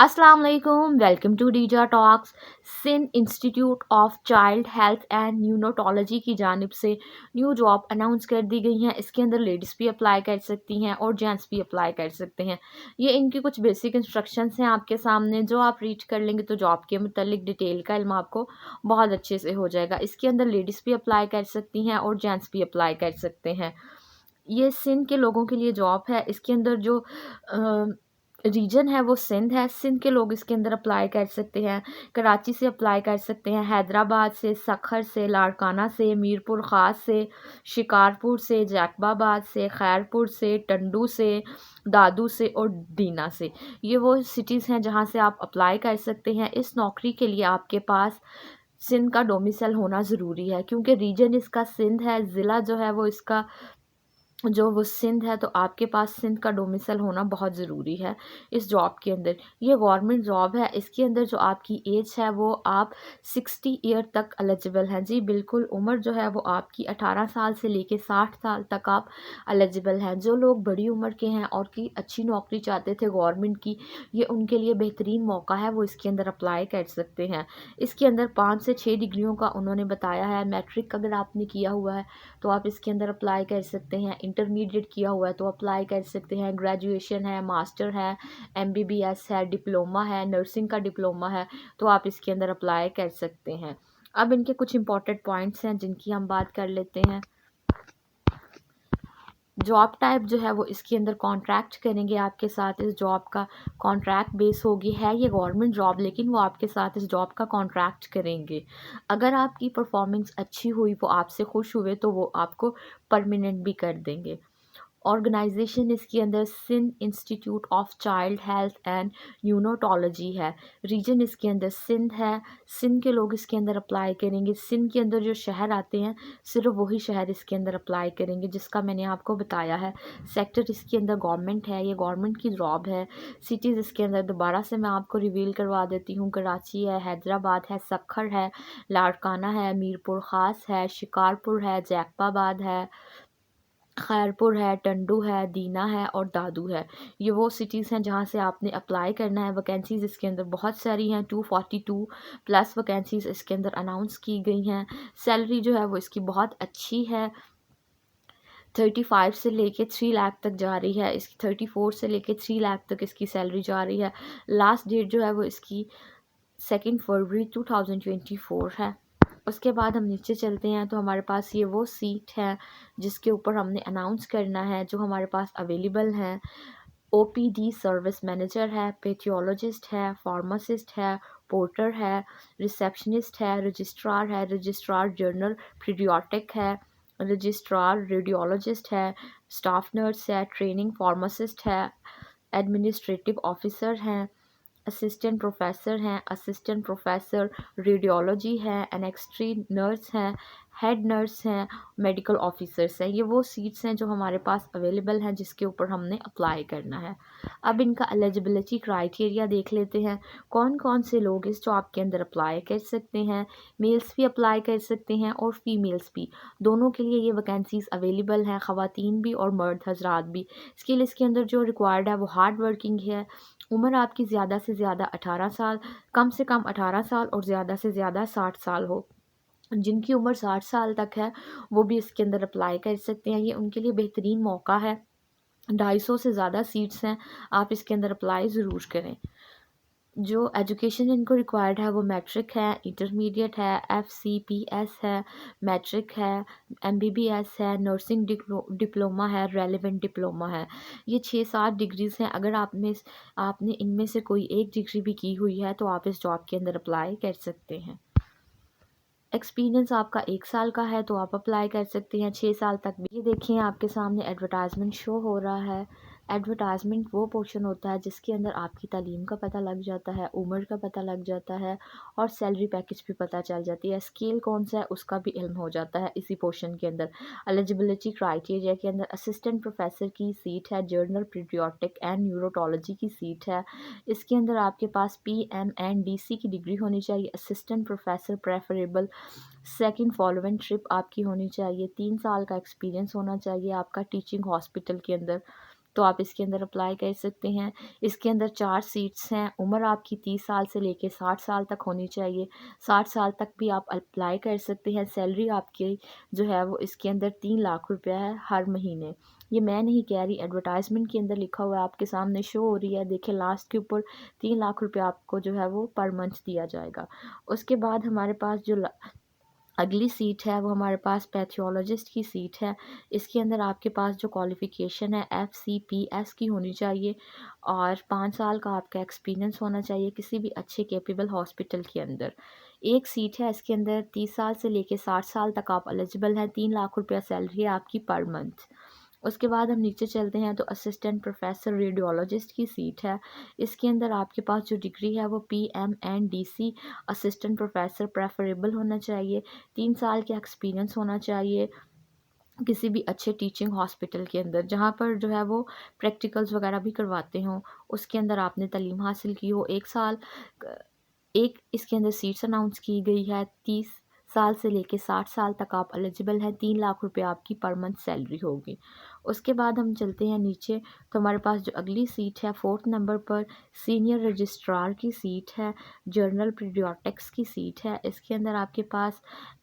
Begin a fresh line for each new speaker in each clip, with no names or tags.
अस्सलाम वालेकुम, welcome to Deeja talks. Sindh institute of child health and neonatology की जानिब से न्यू जॉब अनाउंस कर दी गई हैं। इसके अंदर लेडीज़ भी अप्लाई कर सकती हैं और जेंट्स भी अप्लाई कर सकते हैं। ये इनकी कुछ बेसिक इंस्ट्रक्शंस हैं आपके सामने, जो आप रीड कर लेंगे तो जॉब के मुतल्लिक डिटेल का इल्म आपको बहुत अच्छे से हो जाएगा। इसके अंदर लेडीज़ भी अप्लाई कर सकती हैं और जेंट्स भी अप्लाई कर सकते हैं। ये सिंध के लोगों के लिए जॉब है। इसके अंदर जो रीजन है वो सिंध है। सिंध के लोग इसके अंदर अप्लाई कर सकते हैं। कराची से अप्लाई कर सकते हैं, हैदराबाद से, सखर से, लाड़काना से, मीरपुर ख़ास से, शिकारपुर से, जैकबाबाद से, खैरपुर से, टंडू से, दादू से और दीना से। ये वो सिटीज़ हैं जहाँ से आप अप्लाई कर सकते हैं। इस नौकरी के लिए आपके पास सिंध का डोमिसाइल होना ज़रूरी है, क्योंकि रीजन इसका सिंध है, ज़िला जो है वो इसका जो वो सिंध है, तो आपके पास सिंध का डोमिसाइल होना बहुत ज़रूरी है इस जॉब के अंदर। ये गवर्नमेंट जॉब है। इसके अंदर जो आपकी एज है वो आप 60 ईयर तक एलिजिबल हैं। जी बिल्कुल, उम्र जो है वो आपकी 18 साल से लेके 60 साल तक आप एलिजिबल हैं। जो लोग बड़ी उम्र के हैं और की अच्छी नौकरी चाहते थे गवर्नमेंट की, ये उनके लिए बेहतरीन मौका है, वो इसके अंदर अप्लाई कर सकते हैं। इसके अंदर 5 से 6 डिग्रियों का उन्होंने बताया है। मैट्रिक अगर आपने किया हुआ है तो आप इसके अंदर अप्लाई कर सकते हैं। इंटरमीडिएट किया हुआ है तो अप्लाई कर सकते हैं। ग्रेजुएशन है, मास्टर है, एमबीबीएस है, डिप्लोमा है, नर्सिंग का डिप्लोमा है, तो आप इसके अंदर अप्लाई कर सकते हैं। अब इनके कुछ इंपॉर्टेंट पॉइंट्स हैं जिनकी हम बात कर लेते हैं। जॉब टाइप जो है वो इसके अंदर कॉन्ट्रैक्ट करेंगे आपके साथ। इस जॉब का कॉन्ट्रैक्ट बेस होगी। है ये गवर्नमेंट जॉब, लेकिन वो आपके साथ इस जॉब का कॉन्ट्रैक्ट करेंगे। अगर आपकी परफॉर्मेंस अच्छी हुई, वो आपसे खुश हुए, तो वो आपको परमानेंट भी कर देंगे। ऑर्गेनाइजेशन इसके अंदर Sindh institute of child health and neonatology है। रीजन इसके अंदर सिंध है। सिंध के लोग इसके अंदर अप्लाई करेंगे। सिंध के अंदर जो शहर आते हैं, सिर्फ वही शहर इसके अंदर अप्लाई करेंगे, जिसका मैंने आपको बताया है। सेक्टर इसके अंदर गवर्नमेंट है, ये गवर्नमेंट की जॉब है। सिटीज़ इसके अंदर दोबारा से मैं आपको रिवील करवा देती हूँ। कराची है, हैदराबाद है, सखर है, लाड़काना है, मीरपुर ख़ास है, शिकारपुर है, जैकबाबाद है, खैरपुर है, टंडू है, दीना है और दादू है। ये वो सिटीज़ हैं जहाँ से आपने अप्लाई करना है। वैकेंसीज़ इसके अंदर बहुत सारी हैं, 242 प्लस वैकेंसीज़ इसके अंदर अनाउंस की गई हैं। सैलरी जो है वो इसकी बहुत अच्छी है। 35 से लेके 3 लाख तक जा रही है इसकी। 34 से लेके 3 लाख तक इसकी सैलरी जा रही है। लास्ट डेट जो है वो इसकी 2 फरवरी 2024 है। उसके बाद हम नीचे चलते हैं तो हमारे पास ये वो सीट है जिसके ऊपर हमने अनाउंस करना है, जो हमारे पास अवेलेबल हैं। ओपीडी सर्विस मैनेजर है, पेथियोलॉजिस्ट है, फार्मासिस्ट है, पोर्टर है, रिसेप्शनिस्ट है, रजिस्ट्रार जर्नल पीडियाट्रिक है, रजिस्ट्रार रेडियोलॉजिस्ट है, स्टाफ नर्स है, ट्रेनिंग फार्मासिस्ट है, एडमिनिस्ट्रेटिव ऑफिसर हैं, असिस्टेंट प्रोफेसर हैं, असिस्टेंट प्रोफेसर रेडियोलॉजी है, एनेक्स्ट्री नर्स हैं, हेड नर्स हैं, मेडिकल ऑफिसर्स हैं। ये वो सीट्स हैं जो हमारे पास अवेलेबल हैं, जिसके ऊपर हमने अप्लाई करना है। अब इनका एलिजिबिलिटी क्राइटेरिया देख लेते हैं। कौन कौन से लोग इस जॉब के अंदर अप्लाई कर सकते हैं। मेल्स भी अप्लाई कर सकते हैं और फीमेल्स भी, दोनों के लिए ये वैकेंसीज अवेलेबल हैं, ख़वातीन भी और मर्द हजरात भी। स्किल इसके अंदर जो रिक्वायर्ड है वो हार्ड वर्किंग है। उम्र आपकी ज़्यादा से ज़्यादा 18 साल, कम से कम 18 साल और ज़्यादा से ज़्यादा 60 साल हो। जिनकी उम्र 60 साल तक है वो भी इसके अंदर अप्लाई कर सकते हैं। ये उनके लिए बेहतरीन मौका है। 250 से ज़्यादा सीट्स हैं, आप इसके अंदर अप्लाई ज़रूर करें। जो एजुकेशन इनको रिक्वायर्ड है वो मैट्रिक है, इंटरमीडिएट है, एफसीपीएस है, मैट्रिक है, एमबीबीएस है, नर्सिंग डिप्लोमा है, रेलेवेंट डिप्लोमा है। ये 6-7 डिग्रीज़ हैं। अगर आपने इनमें से कोई एक डिग्री भी की हुई है तो आप इस जॉब के अंदर अप्लाई कर सकते हैं। एक्सपीरियंस आपका 1 साल का है तो आप अप्लाई कर सकते हैं, 6 साल तक भी। ये देखिए आपके सामने एडवर्टाइजमेंट शो हो रहा है। एडवर्टाइजमेंट वो पोर्शन होता है जिसके अंदर आपकी तालीम का पता लग जाता है, उम्र का पता लग जाता है और सैलरी पैकेज भी पता चल जाती है। स्केल कौन सा है उसका भी इल्म हो जाता है इसी पोर्शन के अंदर। एलिजिबिलिटी क्राइटेरिया के अंदर असिस्टेंट प्रोफेसर की सीट है, जर्नल पीडियाट्रिक एंड न्यूरोटोलॉजी की सीट है। इसके अंदर आपके पास PMNDC की डिग्री होनी चाहिए। Assistant professor preferable. Second following trip आपकी होनी चाहिए। 3 साल का एक्सपीरियंस होना चाहिए आपका टीचिंग हॉस्पिटल के अंदर। तो आप इसके अंदर अप्लाई कर सकते हैं। इसके अंदर 4 सीट्स हैं। उम्र आपकी 30 साल से लेके 60 साल तक होनी चाहिए। 60 साल तक भी आप अप्लाई कर सकते हैं। सैलरी आपकी जो है वो इसके अंदर 3 लाख रुपया है हर महीने। ये मैं नहीं कह रही, एडवर्टाइजमेंट के अंदर लिखा हुआ है, आपके सामने शो हो रही है। देखिए लास्ट के ऊपर 3 लाख रुपया आपको जो है वो पर मंथ दिया जाएगा। उसके बाद हमारे पास जो अगली सीट है वो हमारे पास पैथोलॉजिस्ट की सीट है। इसके अंदर आपके पास जो क्वालिफ़िकेशन है FCPS की होनी चाहिए और 5 साल का आपका एक्सपीरियंस होना चाहिए किसी भी अच्छे कैपेबल हॉस्पिटल के अंदर। एक सीट है इसके अंदर 30 साल से लेके 60 साल तक आप एलिजिबल हैं। 3 लाख रुपया सैलरी है आपकी पर मंथ। उसके बाद हम नीचे चलते हैं तो असिस्टेंट प्रोफेसर रेडियोलॉजिस्ट की सीट है। इसके अंदर आपके पास जो डिग्री है वो PMNDC असिस्टेंट प्रोफेसर प्रेफरेबल होना चाहिए। 3 साल का एक्सपीरियंस होना चाहिए किसी भी अच्छे टीचिंग हॉस्पिटल के अंदर, जहाँ पर जो है वो प्रैक्टिकल्स वगैरह भी करवाते हों, उसके अंदर आपने तालीम हासिल की हो। 1 साल एक इसके अंदर सीट्स अनाउंस की गई है। 30 साल से लेके 60 साल तक आप एलिजिबल हैं। 3 लाख रुपए आपकी पर मंथ सैलरी होगी। उसके बाद हम चलते हैं नीचे तो हमारे पास जो अगली सीट है 4th नंबर पर सीनियर रजिस्ट्रार की सीट है। जर्नल पीडियाट्रिक्स की सीट है। इसके अंदर आपके पास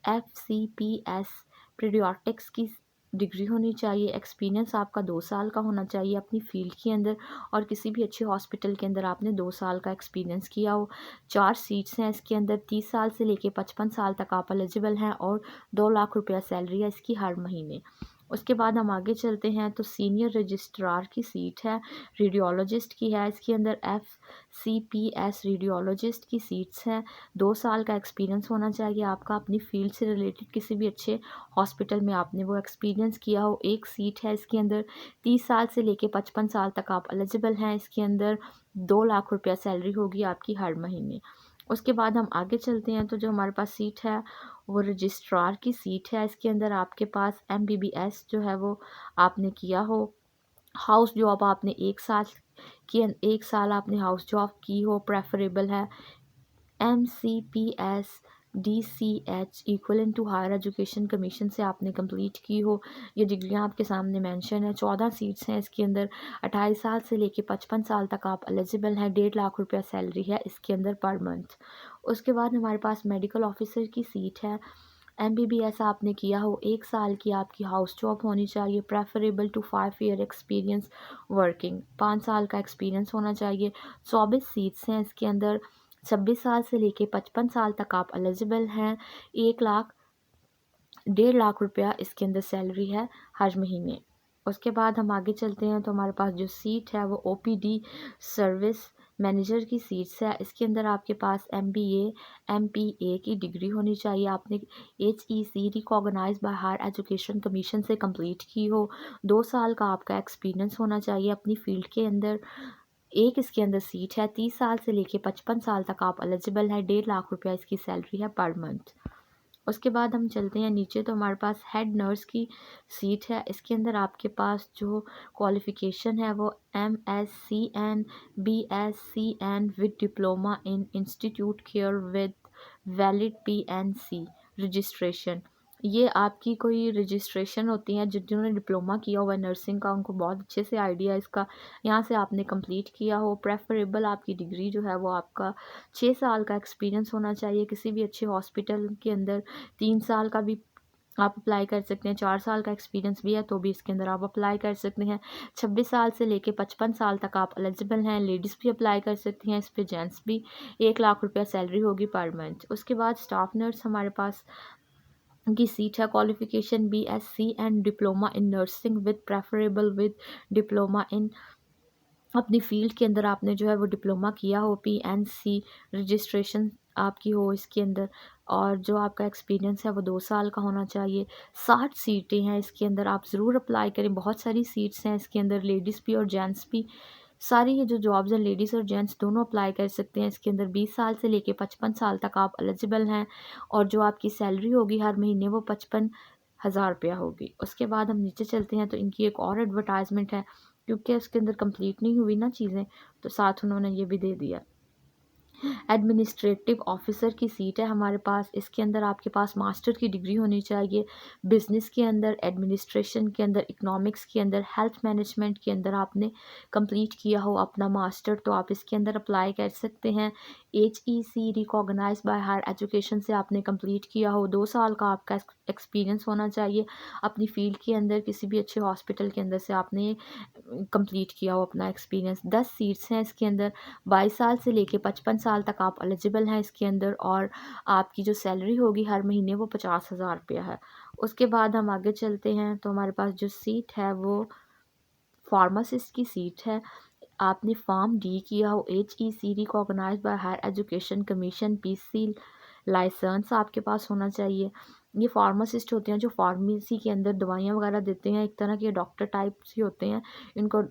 FCPS पीडियाट्रिक्स की डिग्री होनी चाहिए। एक्सपीरियंस आपका 2 साल का होना चाहिए अपनी फील्ड के अंदर और किसी भी अच्छे हॉस्पिटल के अंदर आपने 2 साल का एक्सपीरियंस किया हो। 4 सीट्स हैं इसके अंदर। 30 साल से लेके 55 साल तक आप एलिजिबल हैं और 2 लाख रुपया सैलरी है इसकी हर महीने। उसके बाद हम आगे चलते हैं तो सीनियर रजिस्ट्रार की सीट है, रेडियोलॉजिस्ट की है। इसके अंदर FCPS रेडियोलॉजिस्ट की सीट्स हैं। 2 साल का एक्सपीरियंस होना चाहिए आपका अपनी फील्ड से रिलेटेड किसी भी अच्छे हॉस्पिटल में आपने वो एक्सपीरियंस किया हो। एक सीट है इसके अंदर। 30 साल से लेके 55 साल तक आप एलिजिबल हैं। इसके अंदर 2 लाख रुपया सैलरी होगी आपकी हर महीने। उसके बाद हम आगे चलते हैं तो जो हमारे पास सीट है वो रजिस्ट्रार की सीट है। इसके अंदर आपके पास MBBS जो है वो आपने किया हो। हाउस जॉब आपने 1 साल की 1 साल आपने हाउस जॉब की हो प्रेफरेबल है। MCPS DCH equivalent to higher education commission से आपने कंप्लीट की हो। ये डिग्रियां आपके सामने मेंशन है। 14 सीट्स हैं इसके अंदर। 28 साल से लेके 55 साल तक आप एलिजिबल हैं। 1.5 लाख रुपया सैलरी है इसके अंदर पर मंथ। उसके बाद हमारे पास मेडिकल ऑफिसर की सीट है। MBBS आपने किया हो। 1 साल की आपकी हाउस जॉब होनी चाहिए preferable to 5 year experience working. 5 साल का एक्सपीरियंस होना चाहिए। 24 सीट्स हैं इसके अंदर। 26 साल से लेके 55 साल तक आप एलिजिबल हैं। 1 लाख रुपया इसके अंदर सैलरी है हर महीने। उसके बाद हम आगे चलते हैं तो हमारे पास जो सीट है वो OPD सर्विस मैनेजर की सीट्स है। इसके अंदर आपके पास MBA MPA की डिग्री होनी चाहिए। आपने HEC recognise by higher education commission से कंप्लीट की हो। 2 साल का आपका एक्सपीरियंस होना चाहिए अपनी फील्ड के अंदर। एक इसके अंदर सीट है। 30 साल से लेके 55 साल तक आप एलिजिबल है। 1.5 लाख रुपया इसकी सैलरी है पर मंथ। उसके बाद हम चलते हैं नीचे तो हमारे पास हेड नर्स की सीट है। इसके अंदर आपके पास जो क्वालिफ़िकेशन है वो MSCN BSCN with diploma in institute care with valid PNC registration. ये आपकी कोई रजिस्ट्रेशन होती है जिन्होंने डिप्लोमा किया हुआ है नर्सिंग का, उनको बहुत अच्छे से आइडिया है इसका। यहाँ से आपने कंप्लीट किया हो। प्रेफरेबल आपकी डिग्री जो है वो आपका 6 साल का एक्सपीरियंस होना चाहिए किसी भी अच्छे हॉस्पिटल के अंदर। 3 साल का भी आप अप्लाई कर सकते हैं। 4 साल का एक्सपीरियंस भी है तो भी इसके अंदर आप अप्लाई कर सकते हैं। 26 साल से लेके 55 साल तक आप एलिजिबल हैं। लेडीज़ भी अप्लाई कर सकती हैं इस पे, जेंट्स भी। 1 लाख रुपया सैलरी होगी पर मंथ। उसके बाद स्टाफ नर्स हमारे पास की सीट है। Qualification BSc and diploma in nursing with preferable with diploma in अपनी फील्ड के अंदर आपने जो है वो डिप्लोमा किया हो। PNC रजिस्ट्रेशन आपकी हो इसके अंदर और जो आपका एक्सपीरियंस है वो 2 साल का होना चाहिए। 60 सीटें हैं इसके अंदर, आप ज़रूर अप्लाई करें। बहुत सारी सीट्स हैं इसके अंदर, लेडीज़ भी और जेंट्स भी। सारी ये जो जॉब्स हैं लेडीज़ और जेंट्स दोनों अप्लाई कर सकते हैं इसके अंदर। 20 साल से लेके 55 साल तक आप एलिजिबल हैं और जो आपकी सैलरी होगी हर महीने वो 55,000 रुपया होगी। उसके बाद हम नीचे चलते हैं तो इनकी एक और एडवर्टाइजमेंट है, क्योंकि इसके अंदर कंप्लीट नहीं हुई ना चीज़ें तो साथ उन्होंने ये भी दे दिया। एडमिनिस्ट्रेटिव ऑफिसर की सीट है हमारे पास। इसके अंदर आपके पास मास्टर की डिग्री होनी चाहिए। बिजनेस के अंदर, एडमिनिस्ट्रेशन के अंदर, इकोनॉमिक्स के अंदर, हेल्थ मैनेजमेंट के अंदर आपने कंप्लीट किया हो अपना मास्टर, तो आप इसके अंदर अप्लाई कर सकते हैं। HEC recognise by higher education से आपने कंप्लीट किया हो। 2 साल का आपका एक्सपीरियंस होना चाहिए अपनी फील्ड के अंदर। किसी भी अच्छे हॉस्पिटल के अंदर से आपने कंप्लीट किया हो अपना एक्सपीरियंस। 10 सीट्स हैं इसके अंदर। 22 साल से लेके 55 साल तक आप एलिजिबल हैं इसके अंदर, और आपकी जो सैलरी होगी हर महीने वो 50,000 रुपया है। उसके बाद हम आगे चलते हैं तो हमारे पास जो सीट है वो फार्मासिस्ट की सीट है। आपने फॉर्म डी किया हो। HEC recognise by higher education commission, PC licence आपके पास होना चाहिए। ये फार्मासिस्ट होते हैं जो फार्मेसी के अंदर दवाइयाँ वगैरह देते हैं, एक तरह के डॉक्टर टाइप्स ही होते हैं। इनको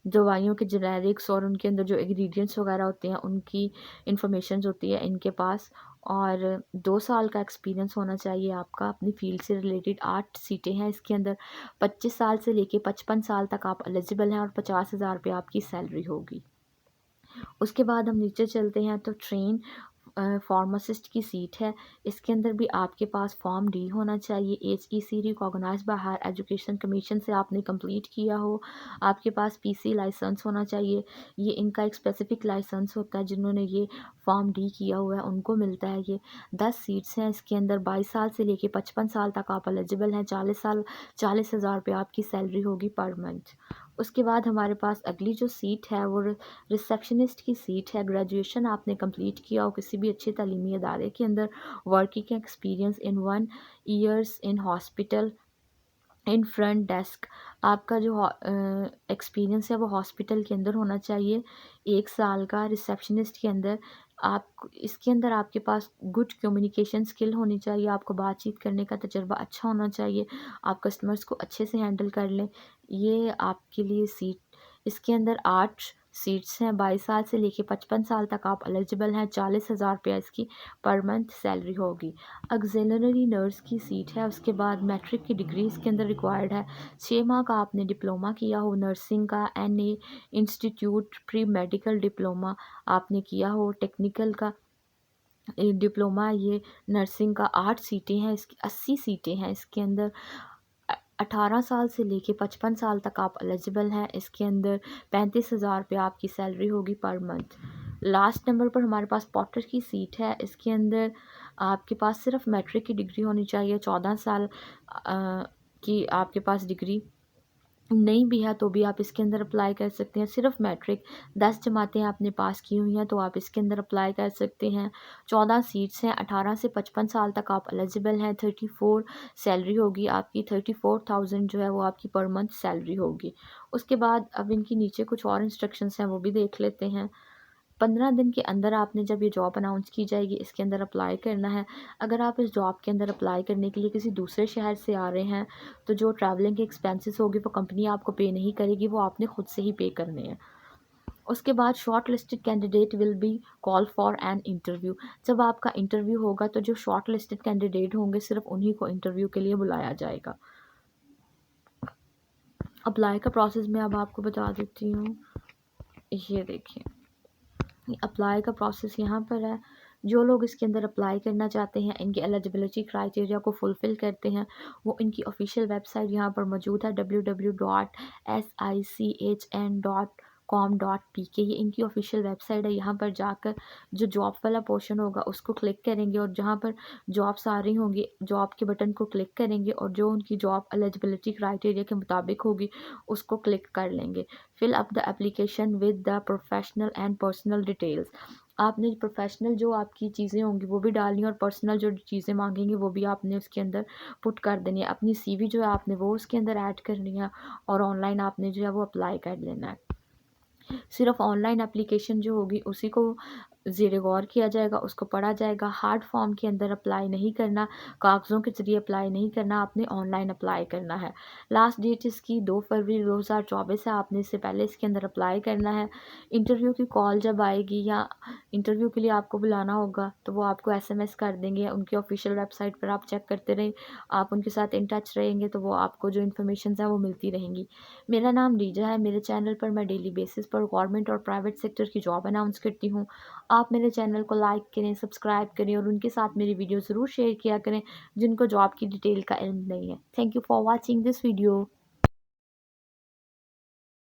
दवाइयों के जेनेरिक्स और उनके अंदर जो इंग्रेडिएंट्स वगैरह होते हैं उनकी इंफॉर्मेशन होती है इनके पास। और 2 साल का एक्सपीरियंस होना चाहिए आपका अपनी फील्ड से रिलेटेड। 8 सीटें हैं इसके अंदर। 25 साल से लेके 55 साल तक आप एलिजिबल हैं और 50,000 रुपये आपकी सैलरी होगी। उसके बाद हम नीचे चलते हैं तो ट्रेन फार्मासिस्ट की सीट है। इसके अंदर भी आपके पास फॉर्म डी होना चाहिए। HEC recognise by higher education commission से आपने कंप्लीट किया हो। आपके पास PC लाइसेंस होना चाहिए। ये इनका एक स्पेसिफिक लाइसेंस होता है, जिन्होंने ये फॉर्म डी किया हुआ है उनको मिलता है ये। 10 सीट्स हैं इसके अंदर। 22 साल से लेके 55 साल तक आप एलिजिबल हैं। 40,000 रुपये आपकी सैलरी होगी पर मंथ। उसके बाद हमारे पास अगली जो सीट है वो रिसेप्शनिस्ट की सीट है। ग्रेजुएशन आपने कंप्लीट किया हो किसी भी अच्छे तालीमी अदारे के अंदर। Working experience in 1 years in hospital in front desk. आपका जो एक्सपीरियंस है वो हॉस्पिटल के अंदर होना चाहिए 1 साल का। रिसेप्शनिस्ट के अंदर आप इसके अंदर आपके पास गुड कम्युनिकेशन स्किल होनी चाहिए। आपको बातचीत करने का तजुर्बा अच्छा होना चाहिए। आप कस्टमर्स को अच्छे से हैंडल कर लें। ये आपके लिए सीट। इसके अंदर 8 सीट्स हैं। 22 साल से लेके 55 साल तक आप एलिजिबल हैं। 40,000 रुपया इसकी पर मंथ सैलरी होगी। ऑक्सिलरी नर्स की सीट है। उसके बाद मैट्रिक की डिग्री इसके अंदर रिक्वायर्ड है। 6 माह का आपने डिप्लोमा किया हो नर्सिंग का। NA institute pre medical diploma आपने किया हो। टेक्निकल का डिप्लोमा। ये नर्सिंग का 8 सीटें हैं इसकी। 80 सीटें हैं इसके अंदर। 18 साल से लेके 55 साल तक आप एलिजिबल हैं। इसके अंदर 35,000 रुपये आपकी सैलरी होगी पर मंथ। लास्ट नंबर पर हमारे पास पॉटर की सीट है। इसके अंदर आपके पास सिर्फ मैट्रिक की डिग्री होनी चाहिए। 14 साल की आपके पास डिग्री नहीं भी है तो भी आप इसके अंदर अप्लाई कर सकते हैं। सिर्फ मैट्रिक 10 जमातें आपने पास की हुई हैं तो आप इसके अंदर अप्लाई कर सकते हैं। 14 सीट्स हैं। 18 से 55 साल तक आप एलिजिबल हैं। 34 सैलरी होगी आपकी। 34,000 जो है वो आपकी पर मंथ सैलरी होगी। उसके बाद अब इनकी नीचे कुछ और इंस्ट्रक्शंस हैं वो भी देख लेते हैं। 15 दिन के अंदर आपने जब ये जॉब अनाउंस की जाएगी इसके अंदर अप्लाई करना है। अगर आप इस जॉब के अंदर अप्लाई करने के लिए किसी दूसरे शहर से आ रहे हैं तो जो ट्रैवलिंग के एक्सपेंसेस होगी वो कंपनी आपको पे नहीं करेगी, वो आपने खुद से ही पे करने हैं। उसके बाद short listed candidate will be call for an interview. जब आपका इंटरव्यू होगा तो जो शॉर्ट लिस्टेड कैंडिडेट होंगे सिर्फ उन्हीं को इंटरव्यू के लिए बुलाया जाएगा। अप्लाई का प्रोसेस मैं अब आपको बता देती हूँ। ये देखिए अप्लाई का प्रोसेस यहाँ पर है। जो लोग इसके अंदर अप्लाई करना चाहते हैं, इनके एलिजिबिलिटी क्राइटेरिया को फुलफ़िल करते हैं, वो इनकी ऑफिशियल वेबसाइट यहाँ पर मौजूद है www.sichn.com.pk। ये इनकी ऑफिशियल वेबसाइट है। यहाँ पर जाकर जो जॉब वाला पोर्शन होगा उसको क्लिक करेंगे और जहाँ पर जॉब्स आ रही होंगी जॉब के बटन को क्लिक करेंगे और जो उनकी जॉब एलिजिबिलिटी क्राइटेरिया के मुताबिक होगी उसको क्लिक कर लेंगे। Fill up the application with the professional and personal details. आपने प्रोफेशनल जो आपकी चीज़ें होंगी वो भी डालनी है और पर्सनल जो चीज़ें मांगेंगे वो भी आपने उसके अंदर पुट कर देनी है। अपनी CV जो है आपने वो उसके अंदर ऐड करनी है और ऑनलाइन आपने जो है वो अप्लाई कर लेना है। सिर्फ ऑनलाइन एप्लीकेशन जो होगी उसी को ज़ेरे गौर किया जाएगा, उसको पढ़ा जाएगा। हार्ड फॉर्म के अंदर अप्लाई नहीं करना, कागज़ों के ज़रिए अप्लाई नहीं करना, आपने ऑनलाइन अप्लाई करना है। लास्ट डेट इसकी 2 फरवरी 2024 है। आपने इससे पहले इसके अंदर अप्लाई करना है। इंटरव्यू की कॉल जब आएगी या इंटरव्यू के लिए आपको बुलाना होगा तो वो आपको SMS कर देंगे। उनकी ऑफिशियल वेबसाइट पर आप चेक करते रहें, आप उनके साथ इन टच रहेंगे तो वो आपको जो इन्फॉर्मेशन है वो मिलती रहेंगी। मेरा नाम रीजा है। मेरे चैनल पर मैं डेली बेसिस पर गवर्नमेंट और प्राइवेट सेक्टर की जॉब अनाउंस करती हूँ। आप मेरे चैनल को लाइक करें, सब्सक्राइब करें और उनके साथ मेरी वीडियो ज़रूर शेयर किया करें जिनको जॉब की डिटेल का इल्म नहीं है। Thank you for watching this video.